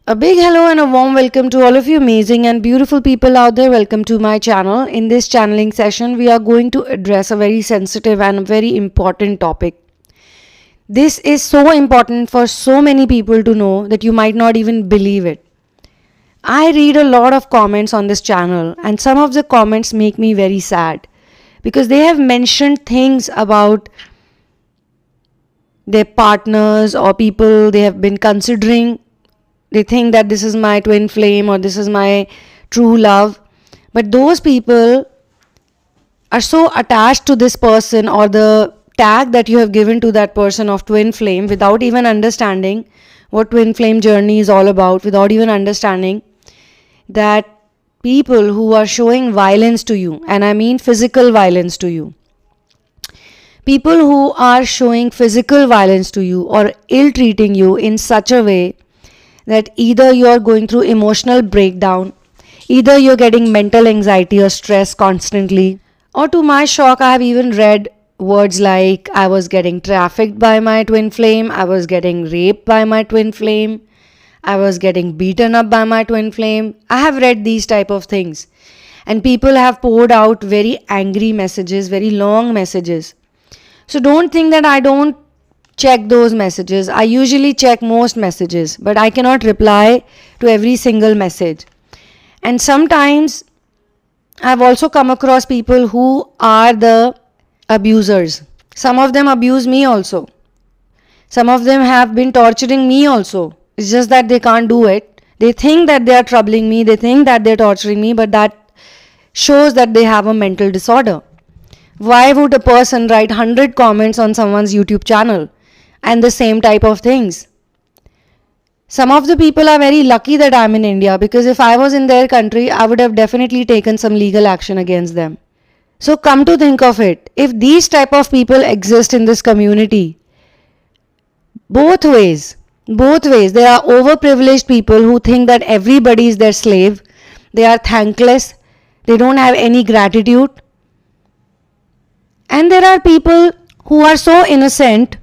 A big hello and a warm welcome to all of you amazing and beautiful people out there. Welcome to my channel. In this channeling session, we are going to address a very sensitive and very important topic. This is so important for so many people to know that you might not even believe it. I read a lot of comments on this channel, and some of the comments make me very sad because they have mentioned things about their partners or people they have been considering. They think that this is my twin flame or this is my true love. But those people are so attached to this person or the tag that you have given to that person of twin flame without even understanding what twin flame journey is all about, without even understanding that people who are showing violence to you, and I mean physical violence to you, people who are showing physical violence to you or ill-treating you in such a way that either you're going through emotional breakdown, either you're getting mental anxiety or stress constantly, or to my shock, I have even read words like I was getting trafficked by my twin flame, I was getting raped by my twin flame, I was getting beaten up by my twin flame. I have read these type of things. And people have poured out very angry messages, very long messages. So don't think that I don't check those messages. I usually check most messages, but I cannot reply to every single message. And sometimes I've also come across people who are the abusers. Some of them abuse me also. Some of them have been torturing me also. It's just that they can't do it. They think that they are troubling me, they think that they're torturing me, but that shows that they have a mental disorder. Why would a person write 100 comments on someone's YouTube channel and the same type of things? Some of the people are very lucky that I'm in India, because if I was in their country, I would have definitely taken some legal action against them. So come to think of it, if these type of people exist in this community, both ways, there are overprivileged people who think that everybody is their slave, they are thankless, they don't have any gratitude. And there are people who are so innocent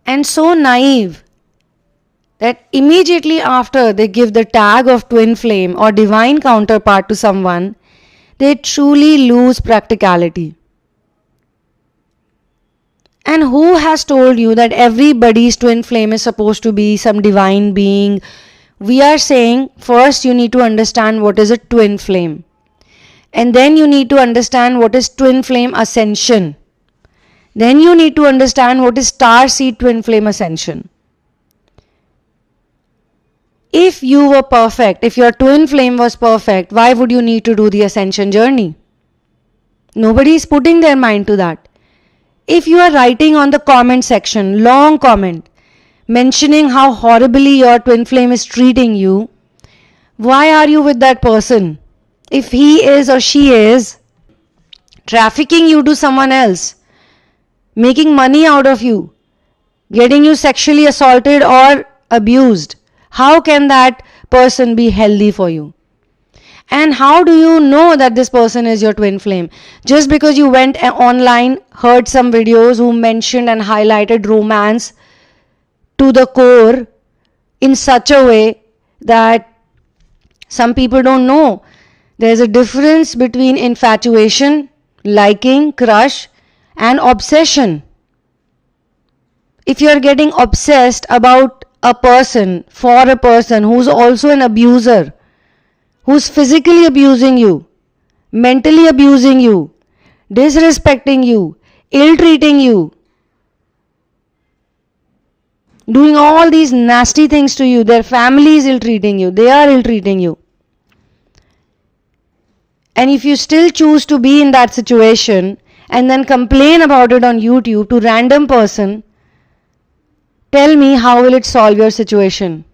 and so naive that immediately after they give the tag of twin flame or divine counterpart to someone, they truly lose practicality. And who has told you that everybody's twin flame is supposed to be some divine being? We are saying first you need to understand what is a twin flame. And then you need to understand what is twin flame ascension. Then you need to understand what is star seed twin flame ascension. If you were perfect, if your twin flame was perfect, why would you need to do the ascension journey? Nobody is putting their mind to that. If you are writing on the comment section, long comment, mentioning how horribly your twin flame is treating you, why are you with that person? If he is or she is trafficking you to someone else, making money out of you, getting you sexually assaulted or abused, how can that person be healthy for you? And how do you know that this person is your twin flame? Just because you went online, heard some videos who mentioned and highlighted romance to the core in such a way that some people don't know. There's a difference between infatuation, liking, crush, and obsession. If you're getting obsessed about a person, for a person who's also an abuser, who's physically abusing you, mentally abusing you, disrespecting you, ill-treating you, doing all these nasty things to you, their family is ill-treating you, they are ill-treating you. And if you still choose to be in that situation and then complain about it on YouTube to random person, tell me how will it solve your situation?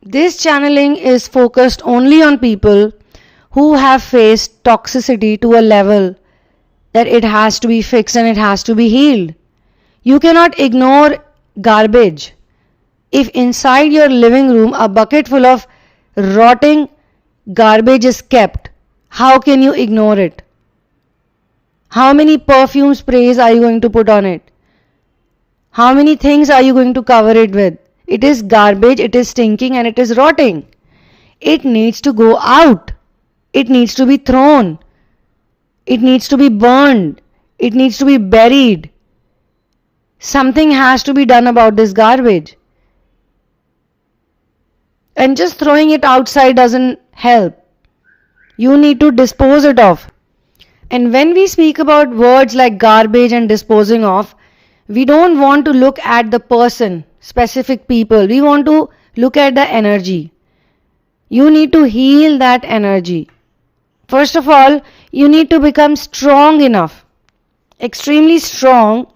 This channeling is focused only on people who have faced toxicity to a level that it has to be fixed and it has to be healed. You cannot ignore garbage. If inside your living room a bucket full of rotting garbage is kept, how can you ignore it? How many perfume sprays are you going to put on it? How many things are you going to cover it with? It is garbage, it is stinking, and it is rotting. It needs to go out. It needs to be thrown. It needs to be burned. It needs to be buried. Something has to be done about this garbage. And just throwing it outside doesn't help. You need to dispose it of. And when we speak about words like garbage and disposing of, we don't want to look at the person, specific people. We want to look at the energy. You need to heal that energy. First of all, you need to become strong enough, extremely strong,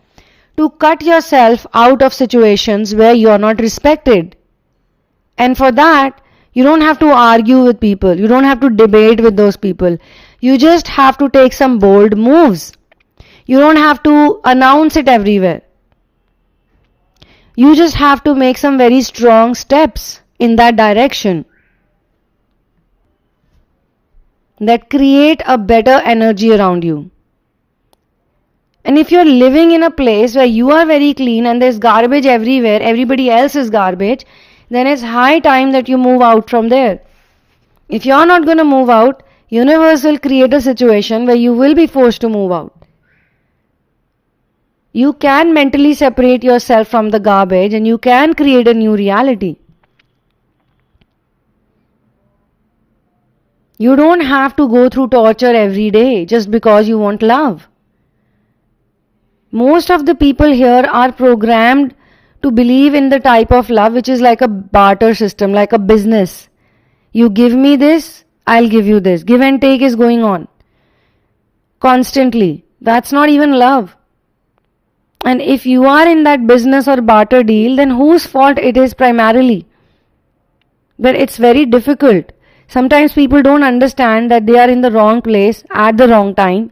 to cut yourself out of situations where you are not respected. And for that, you don't have to argue with people. You don't have to debate with those people. You just have to take some bold moves. You don't have to announce it everywhere. You just have to make some very strong steps in that direction that create a better energy around you. And if you're living in a place where you are very clean and there's garbage everywhere, everybody else is garbage, then it's high time that you move out from there. If you're not going to move out, universe will create a situation where you will be forced to move out. You can mentally separate yourself from the garbage and you can create a new reality. You don't have to go through torture every day just because you want love. Most of the people here are programmed to believe in the type of love which is like a barter system, like a business. You give me this, I'll give you this. Give and take is going on constantly. That's not even love. And if you are in that business or barter deal, then whose fault it is primarily? But it's very difficult. Sometimes people don't understand that they are in the wrong place at the wrong time.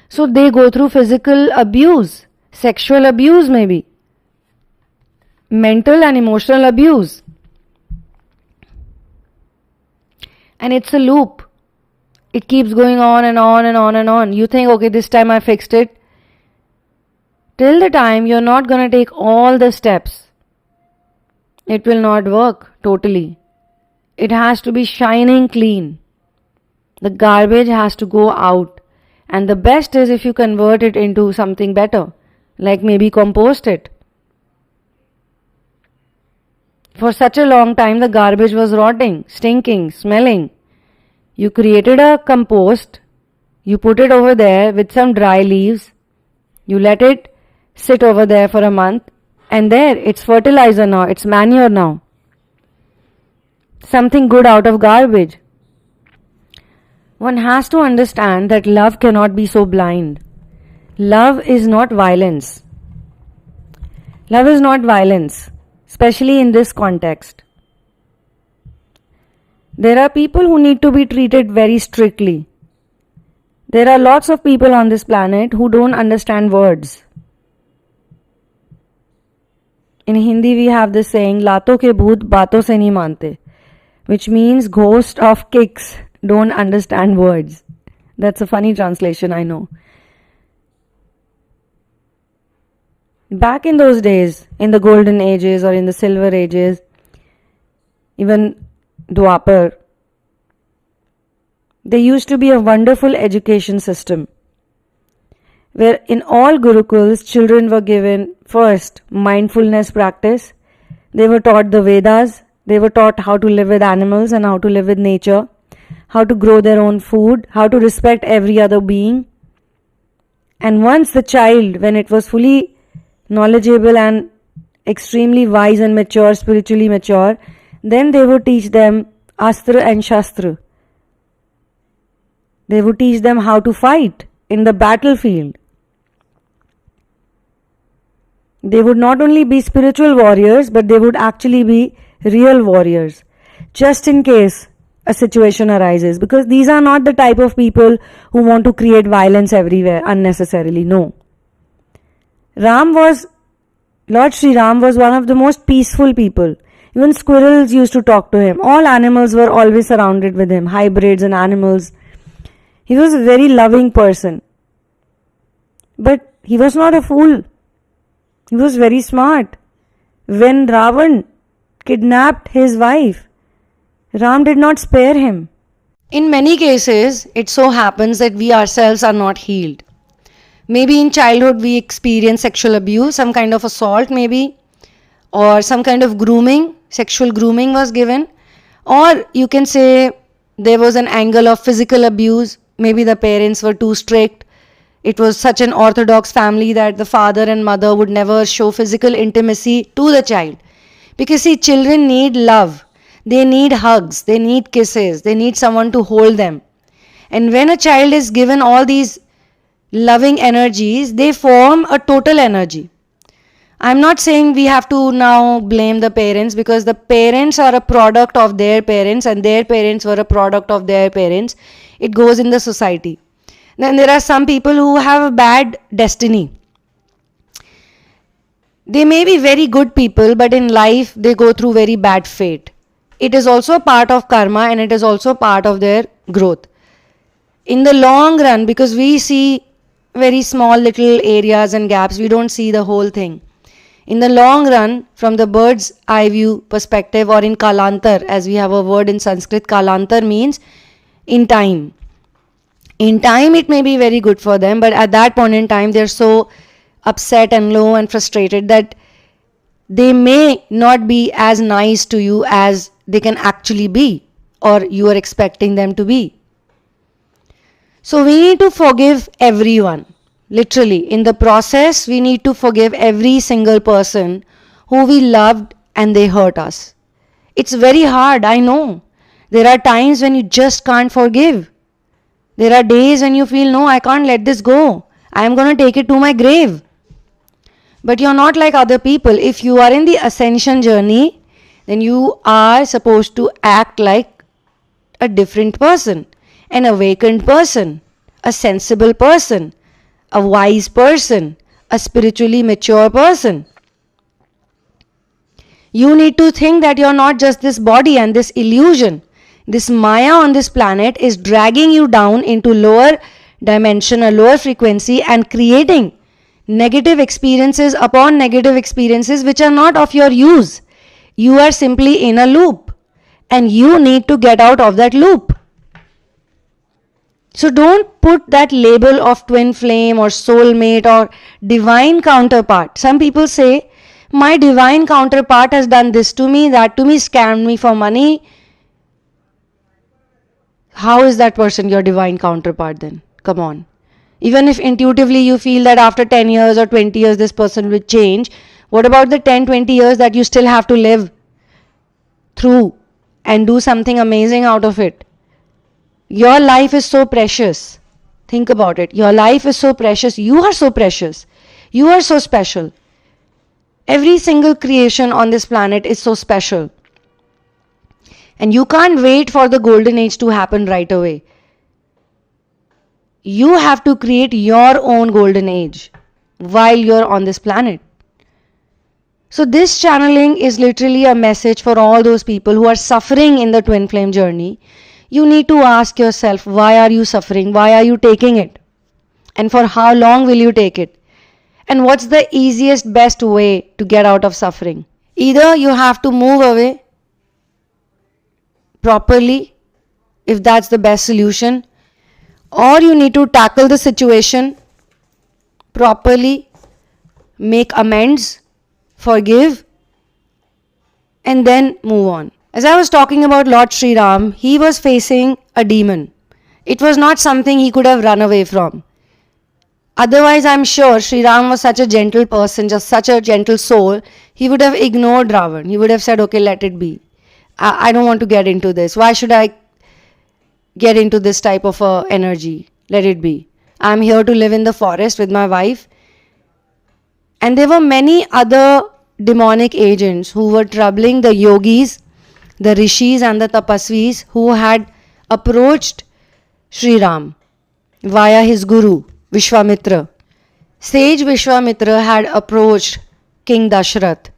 So they go through physical abuse, sexual abuse maybe, mental and emotional abuse. And it's a loop. It keeps going on and on and on and on. You think, okay, this time I fixed it. Till the time you're not going to take all the steps, it will not work totally. It has to be shining clean. The garbage has to go out. And the best is if you convert it into something better, like maybe compost it. For such a long time, the garbage was rotting, stinking, smelling. You created a compost, you put it over there with some dry leaves, you let it sit over there for a month, and there, it's fertilizer now, it's manure now. Something good out of garbage. One has to understand that love cannot be so blind. Love is not violence. Love is not violence, especially in this context. There are people who need to be treated very strictly. There are lots of people on this planet who don't understand words. In Hindi we have this saying, "Lato ke bhoot baaton se nahi mante," which means ghost of kicks don't understand words. That's a funny translation, I know. Back in those days, in the golden ages or in the silver ages, even Dwapar, there used to be a wonderful education system where in all gurukuls children were given first mindfulness practice. They were taught the Vedas, they were taught how to live with animals and how to live with nature, how to grow their own food, how to respect every other being. And once the child, when it was fully knowledgeable and extremely wise and mature, spiritually mature, then they would teach them Astra and Shastra. They would teach them how to fight in the battlefield. They would not only be spiritual warriors, but they would actually be real warriors, just in case a situation arises. Because these are not the type of people who want to create violence everywhere unnecessarily. No. Lord Sri Ram was one of the most peaceful people. Even squirrels used to talk to him. All animals were always surrounded with him, hybrids and animals. He was a very loving person. But he was not a fool. He was very smart. When Ravan kidnapped his wife. Ram did not spare him. In many cases, it so happens that we ourselves are not healed. Maybe in childhood we experience sexual abuse, some kind of assault maybe, or some kind of grooming, sexual grooming was given, or you can say there was an angle of physical abuse. Maybe the parents were too strict. It was such an orthodox family that the father and mother would never show physical intimacy to the child. Because see, children need love. They need hugs. They need kisses. They need someone to hold them. And when a child is given all these loving energies, they form a total energy. I'm not saying we have to now blame the parents, because the parents are a product of their parents and their parents were a product of their parents. It goes in the society. Then there are some people who have a bad destiny. They may be very good people, but in life they go through very bad fate. It is also part of karma and it is also part of their growth. In the long run, because we see very small little areas and gaps, we don't see the whole thing. In the long run, from the bird's eye view perspective, or in kalantar, as we have a word in Sanskrit, kalantar means in time. In time it may be very good for them, but at that point in time they're so upset and low and frustrated that they may not be as nice to you as they can actually be, or you are expecting them to be. So we need to forgive everyone. Literally, in the process, we need to forgive every single person who we loved and they hurt us. It's very hard, I know. There are times when you just can't forgive. There are days when you feel, no, I can't let this go. I am going to take it to my grave. But you're not like other people. If you are in the ascension journey, then you are supposed to act like a different person, an awakened person, a sensible person, a wise person, a spiritually mature person. You need to think that you're not just this body and this illusion. This Maya on this planet is dragging you down into lower dimension, a lower frequency, and creating negative experiences upon negative experiences which are not of your use. You are simply in a loop and you need to get out of that loop. So don't put that label of twin flame or soulmate or divine counterpart. Some people say, my divine counterpart has done this to me, that to me, scammed me for money. How is that person your divine counterpart then? Come on. Even if intuitively you feel that after 10 years or 20 years this person will change, what about the 10-20 years that you still have to live through and do something amazing out of it? Your life is so precious. Think about it. Your life is so precious. You are so precious. You are so special. Every single creation on this planet is so special. And you can't wait for the golden age to happen right away. You have to create your own golden age while you're on this planet. So this channeling is literally a message for all those people who are suffering in the twin flame journey. You need to ask yourself, why are you suffering? Why are you taking it? And for how long will you take it? And what's the easiest, best way to get out of suffering? Either you have to move away properly, if that's the best solution, or you need to tackle the situation properly, make amends, forgive, and then move on. As I was talking about Lord Sri Ram, he was facing a demon. It was not something he could have run away from. Otherwise, I'm sure Sri Ram was such a gentle person, just such a gentle soul, he would have ignored Ravan. He would have said, okay, let it be. I don't want to get into this. Why should I get into this type of energy? Let it be. I'm here to live in the forest with my wife. And there were many other demonic agents who were troubling the yogis, the rishis and the tapasvis who had approached Sri Ram via his guru, Vishwamitra. Sage Vishwamitra had approached King Dashrath,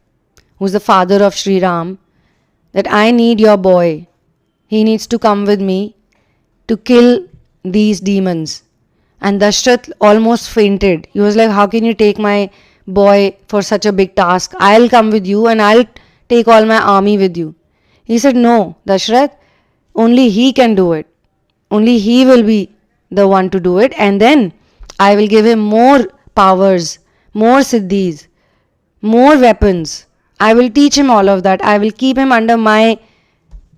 who is the father of Sri Ram, that I need your boy. He needs to come with me to kill these demons. And Dashrath almost fainted. He was like, how can you take my boy for such a big task? I'll come with you and I'll take all my army with you. He said, no, Dashrath, only he can do it. Only he will be the one to do it, and then I will give him more powers, more siddhis, more weapons. I will teach him all of that. I will keep him under my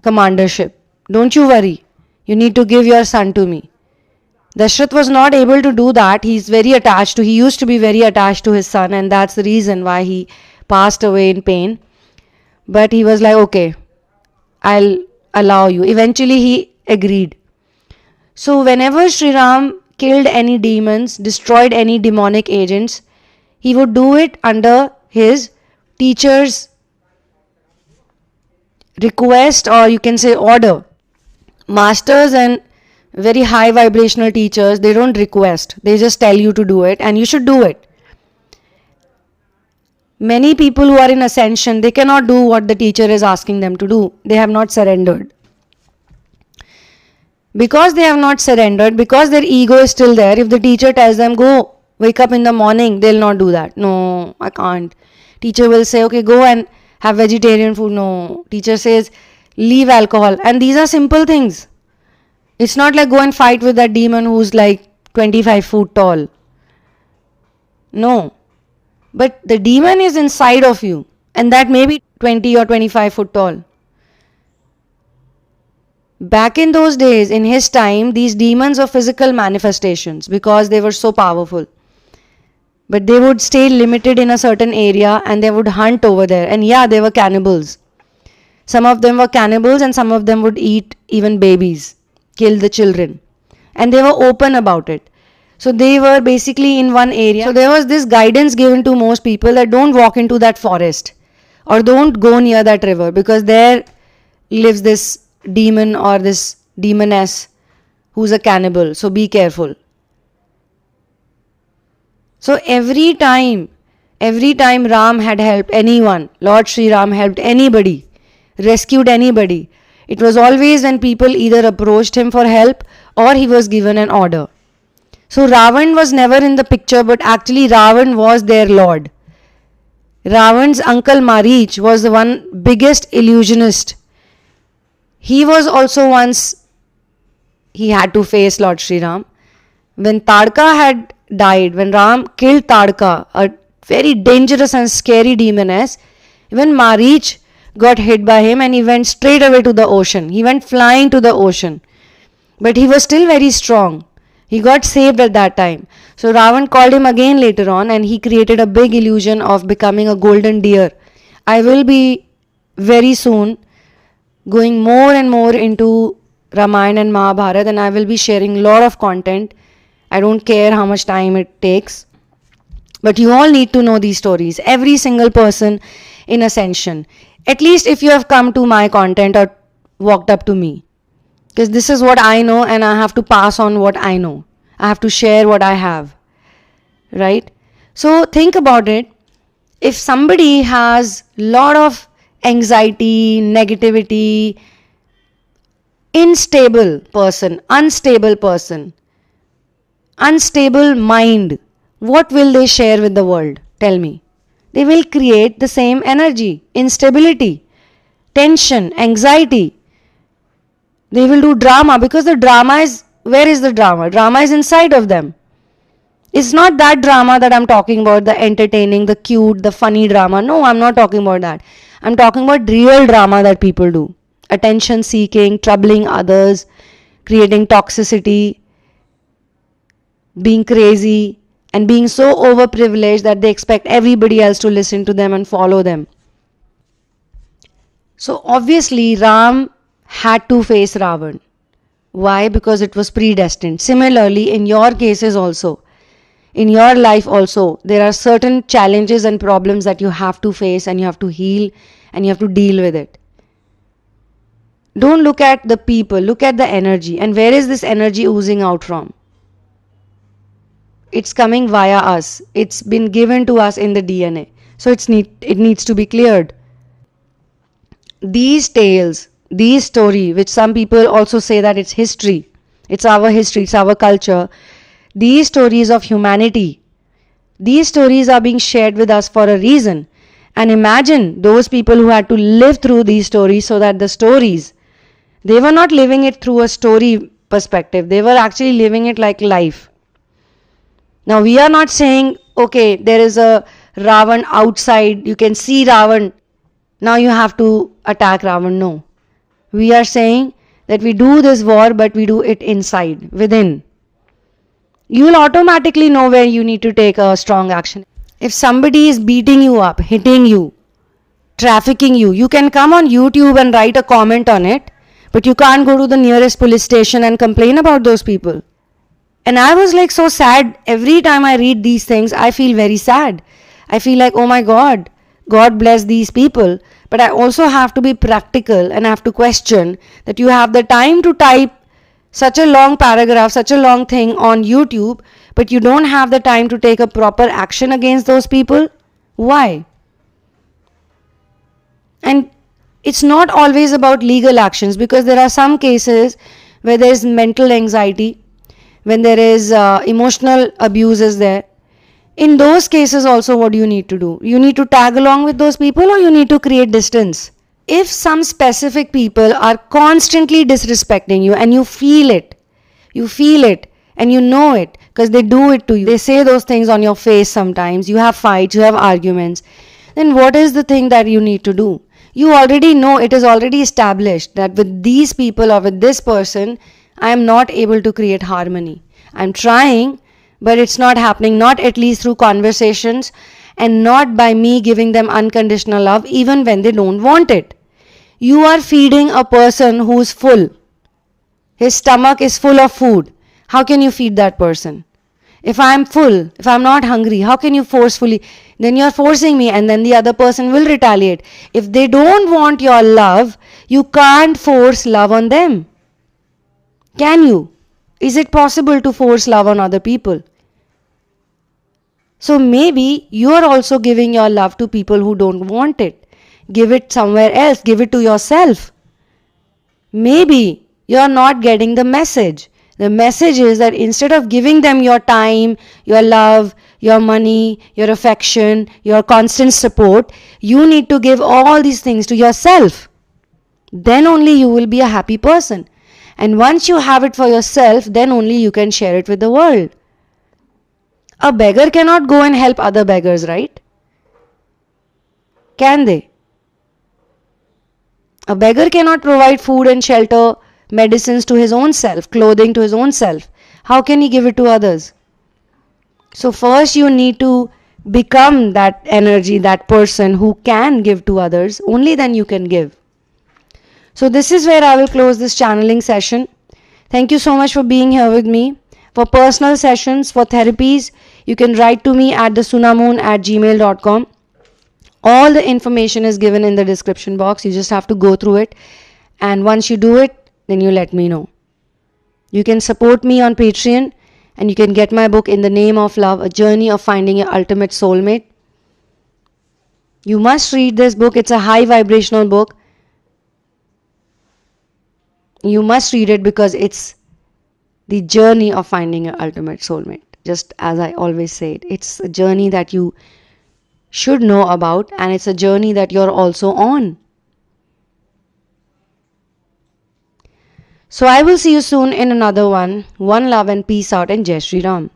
commandership. Don't you worry. You need to give your son to me. Dashrath was not able to do that. He used to be very attached to his son, and that's the reason why he passed away in pain. But he was like, okay, I'll allow you. Eventually he agreed. So whenever Sri Ram killed any demons, destroyed any demonic agents, he would do it under his teacher's request, or you can say order. Masters and very high vibrational teachers, they don't request. They just tell you to do it, and you should do it. Many people who are in ascension, they cannot do what the teacher is asking them to do. They have not surrendered. Because they have not surrendered, because their ego is still there, if the teacher tells them, go, wake up in the morning, they'll not do that. No, I can't. Teacher will say, okay, go and have vegetarian food. No. Teacher says, leave alcohol. And these are simple things. It's not like go and fight with that demon who's like 25 feet tall. No. But the demon is inside of you, and that may be 20 or 25 feet tall. Back in those days, in his time, these demons were physical manifestations because they were so powerful. But they would stay limited in a certain area and they would hunt over there. And yeah, they were cannibals. Some of them were cannibals and some of them would eat even babies, kill the children. And they were open about it. So they were basically in one area. So there was this guidance given to most people that don't walk into that forest or don't go near that river, because there lives this demon or this demoness who's a cannibal. So be careful. So every time Ram had helped anyone, Lord Sri Ram helped anybody, rescued anybody, it was always when people either approached him for help or he was given an order. So Ravan was never in the picture, but actually Ravan was their lord. Ravan's uncle Marich was the one biggest illusionist. He was also once, he had to face Lord Sri Ram. When Tadka had died, when Ram killed Tadka, a very dangerous and scary demoness, even Marich got hit by him and he went straight away to the ocean. He went flying to the ocean. But he was still very strong. He got saved at that time. So Ravan called him again later on and he created a big illusion of becoming a golden deer. I will be very soon going more and more into Ramayana and Mahabharata, and I will be sharing a lot of content. I don't care how much time it takes. But you all need to know these stories. Every single person in ascension. At least if you have come to my content or walked up to me. Because this is what I know and I have to pass on what I know. I have to share what I have. Right? So think about it. If somebody has a lot of anxiety, negativity, unstable person, unstable mind, what will they share with the world? Tell me. They will create the same energy, instability, tension, anxiety. They will do drama because the drama is, where is the drama? Drama is inside of them. It's not that drama that I'm talking about, the entertaining, the cute, the funny drama. No, I'm not talking about that. I'm talking about real drama that people do. Attention seeking, troubling others, creating toxicity, being crazy, and being so overprivileged that they expect everybody else to listen to them and follow them. So obviously Ram had to face Ravan. Why? Because it was predestined. Similarly, in your cases also, in your life also, there are certain challenges and problems that you have to face and you have to heal and you have to deal with it. Don't look at the people, look at the energy. And where is this energy oozing out from? It's coming via us. It's been given to us in the DNA. So it needs to be cleared. These tales, these story, which some people also say that it's history, it's our history, it's our culture. These stories of humanity, these stories are being shared with us for a reason. And imagine those people who had to live through these stories so that the stories, they were not living it through a story perspective. They were actually living it like life. Now we are not saying, okay, there is a Ravan outside, you can see Ravan, now you have to attack Ravan. No. We are saying that we do this war, but we do it inside, within. You will automatically know where you need to take a strong action. If somebody is beating you up, hitting you, trafficking you, you can come on YouTube and write a comment on it, but you can't go to the nearest police station and complain about those people. And I was like so sad. Every time I read these things, I feel very sad. I feel like, oh my God, God bless these people. But I also have to be practical and have to question that you have the time to type such a long paragraph, such a long thing on YouTube, but you don't have the time to take a proper action against those people. Why? And it's not always about legal actions, because there are some cases where there is mental anxiety, when there is emotional abuse is there. In those cases also, what do you need to do? You need to tag along with those people, or you need to create distance. If some specific people are constantly disrespecting you and you feel it and you know it because they do it to you, they say those things on your face sometimes, you have fights, you have arguments, then what is the thing that you need to do? You already know, it is already established that with these people or with this person, I am not able to create harmony. I am trying, but it's not happening, not at least through conversations and not by me giving them unconditional love even when they don't want it. You are feeding a person who's full. His stomach is full of food. How can you feed that person? If I'm full, if I'm not hungry, how can you forcefully? Then you're forcing me, and then the other person will retaliate. If they don't want your love, you can't force love on them. Can you? Is it possible to force love on other people? So maybe you are also giving your love to people who don't want it. Give it somewhere else. Give it to yourself. Maybe you are not getting the message. The message is that instead of giving them your time, your love, your money, your affection, your constant support, you need to give all these things to yourself. Then only you will be a happy person. And once you have it for yourself, then only you can share it with the world. A beggar cannot go and help other beggars, right? Can they? A beggar cannot provide food and shelter, medicines to his own self, clothing to his own self. How can he give it to others? So first you need to become that energy, that person who can give to others. Only then you can give. So this is where I will close this channeling session. Thank you so much for being here with me. For personal sessions, for therapies, you can write to me at thesunamoon@gmail.com. All the information is given in the description box. You just have to go through it. And once you do it, then you let me know. You can support me on Patreon, and you can get my book In the Name of Love, A Journey of Finding Your Ultimate Soulmate. You must read this book. It's a high vibrational book. You must read it because it's the journey of finding your ultimate soulmate. Just as I always say it, it's a journey that you should know about, and it's a journey that you're also on. So I will see you soon in another one. One love and peace out, and Jai Shri Ram.